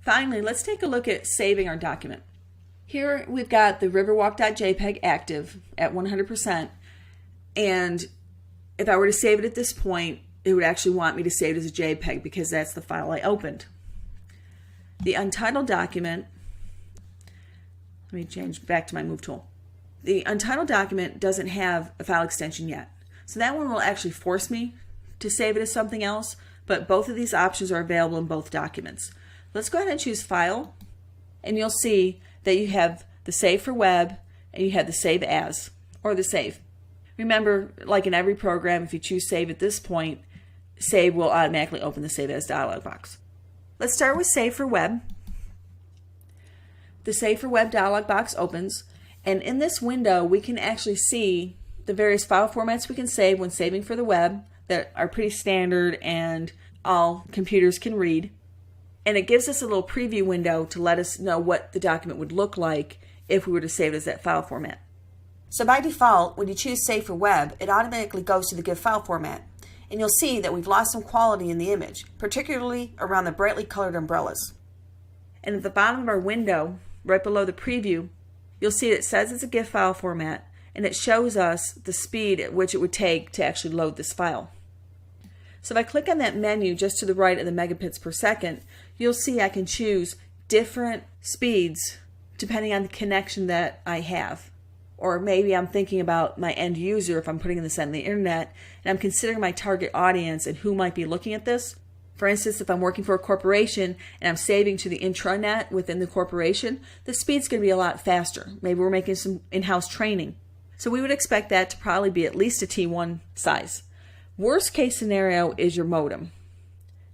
Finally, let's take a look at saving our document. Here we've got the Riverwalk.jpg active at 100%, and if I were to save it at this point, it would actually want me to save it as a JPEG because that's the file I opened. The untitled document, let me change back to my Move tool. The untitled document doesn't have a file extension yet, so that one will actually force me to save it as something else, but both of these options are available in both documents. Let's go ahead and choose File, and you'll see that you have the Save for Web and you have the Save As, or the Save. Remember, like in every program, if you choose Save at this point, Save will automatically open the Save As dialog box. Let's start with Save for Web. The Save for Web dialog box opens, and in this window we can actually see the various file formats we can save when saving for the web that are pretty standard and all computers can read. And it gives us a little preview window to let us know what the document would look like if we were to save it as that file format. So by default, when you choose Save for Web, it automatically goes to the GIF file format. And you'll see that we've lost some quality in the image, particularly around the brightly colored umbrellas. And at the bottom of our window, right below the preview, you'll see it says it's a GIF file format, and it shows us the speed at which it would take to actually load this file. So if I click on that menu just to the right of the megabits per second, you'll see I can choose different speeds depending on the connection that I have. Or maybe I'm thinking about my end user if I'm putting this on the internet, and I'm considering my target audience and who might be looking at this. For instance, if I'm working for a corporation and I'm saving to the intranet within the corporation, the speed's going to be a lot faster. Maybe we're making some in-house training. So we would expect that to probably be at least a T1 size. Worst case scenario is your modem.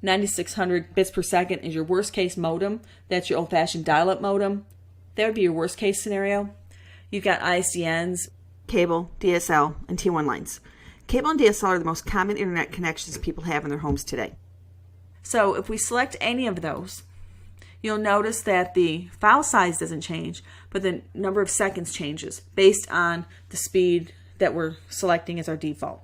9600 bits per second is your worst case modem. That's your old-fashioned dial-up modem. That would be your worst case scenario. You've got ISDNs, cable, DSL, and T1 lines. Cable and DSL are the most common internet connections people have in their homes today. So if we select any of those, you'll notice that the file size doesn't change, but the number of seconds changes based on the speed that we're selecting as our default.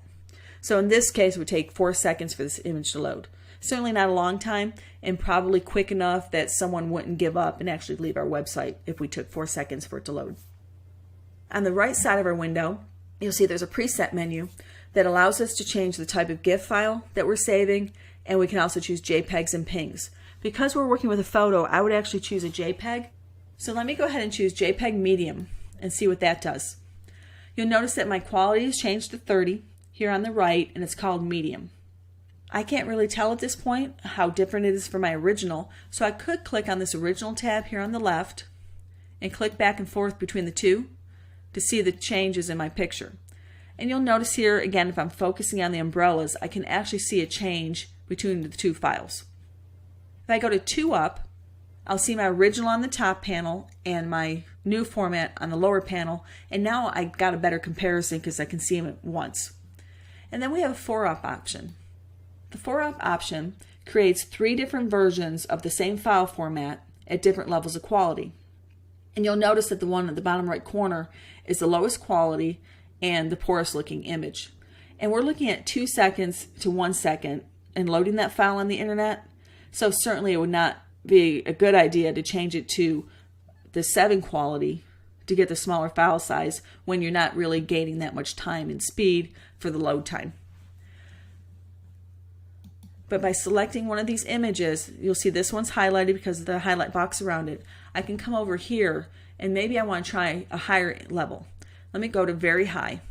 So in this case, it would take 4 seconds for this image to load. Certainly not a long time, and probably quick enough that someone wouldn't give up and actually leave our website if we took 4 seconds for it to load. On the right side of our window, you'll see there's a preset menu that allows us to change the type of GIF file that we're saving, and we can also choose JPEGs and PNGs. Because we're working with a photo, I would actually choose a JPEG. So let me go ahead and choose JPEG Medium and see what that does. You'll notice that my quality has changed to 30 here on the right, and it's called Medium. I can't really tell at this point how different it is from my original, so I could click on this original tab here on the left and click back and forth between the two to see the changes in my picture. And you'll notice here, again, if I'm focusing on the umbrellas, I can actually see a change between the two files. If I go to 2 up, I'll see my original on the top panel and my new format on the lower panel, and now I got a better comparison because I can see them at once. And then we have a 4 up option. The 4 up option creates 3 different versions of the same file format at different levels of quality. And you'll notice that the one at the bottom right corner is the lowest quality and the poorest looking image. And we're looking at 2 seconds to 1 second in loading that file on the internet. So certainly it would not be a good idea to change it to the 7 quality to get the smaller file size when you're not really gaining that much time and speed for the load time. But by selecting one of these images, you'll see this one's highlighted because of the highlight box around it. I can come over here and maybe I want to try a higher level. Let me go to very high.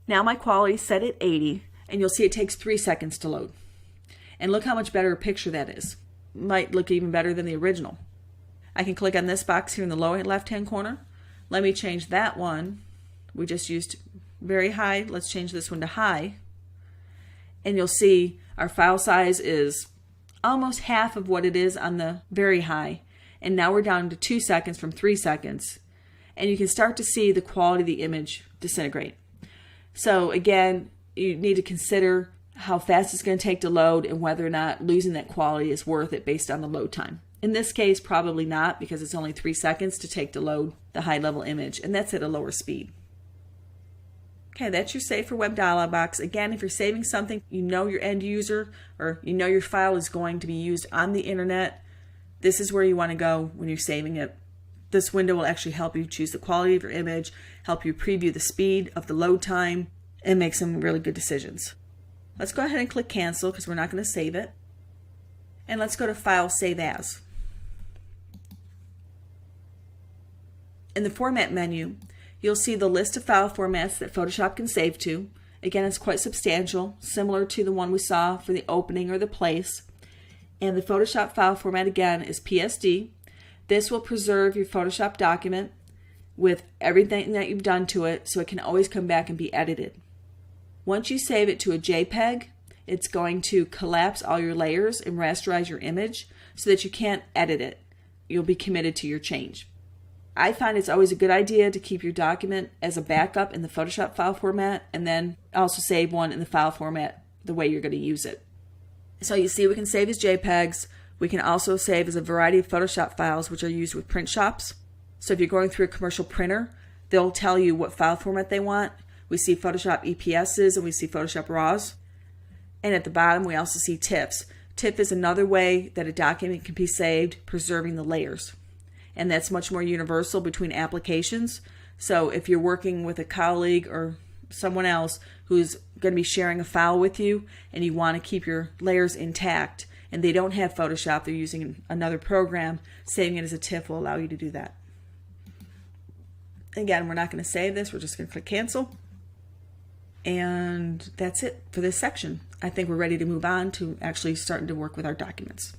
Now my quality is set at 80, and you'll see it takes 3 seconds to load. And look how much better a picture that is. Might look even better than the original. I can click on this box here in the lower left-hand corner. Let me change that one. We just used very high. Let's change this one to high. And you'll see our file size is almost half of what it is on the very high. And now we're down to 2 seconds from 3 seconds. And you can start to see the quality of the image disintegrate. So again, you need to consider how fast it's going to take to load and whether or not losing that quality is worth it based on the load time. In this case, probably not, because it's only 3 seconds to take to load the high-level image, and that's at a lower speed. Okay, that's your Save for Web dialog box. Again, if you're saving something, you know your end user or you know your file is going to be used on the internet, this is where you want to go when you're saving it. This window will actually help you choose the quality of your image, help you preview the speed of the load time, and make some really good decisions. Let's go ahead and click cancel because we're not going to save it. And let's go to File, Save As. In the Format menu, you'll see the list of file formats that Photoshop can save to. Again, it's quite substantial, similar to the one we saw for the opening or the place. And the Photoshop file format again is PSD. This will preserve your Photoshop document with everything that you've done to it, so it can always come back and be edited. Once you save it to a JPEG, it's going to collapse all your layers and rasterize your image so that you can't edit it. You'll be committed to your change. I find it's always a good idea to keep your document as a backup in the Photoshop file format and then also save one in the file format the way you're going to use it. So you see we can save as JPEGs. We can also save as a variety of Photoshop files which are used with print shops. So if you're going through a commercial printer, they'll tell you what file format they want. We see Photoshop EPSs and we see Photoshop RAWs. And at the bottom we also see TIFFs. TIFF is another way that a document can be saved, preserving the layers. And that's much more universal between applications. So if you're working with a colleague or someone else who's going to be sharing a file with you and you want to keep your layers intact and they don't have Photoshop, they're using another program, saving it as a TIFF will allow you to do that. Again, we're not going to save this. We're just going to click cancel. And that's it for this section. I think we're ready to move on to actually starting to work with our documents.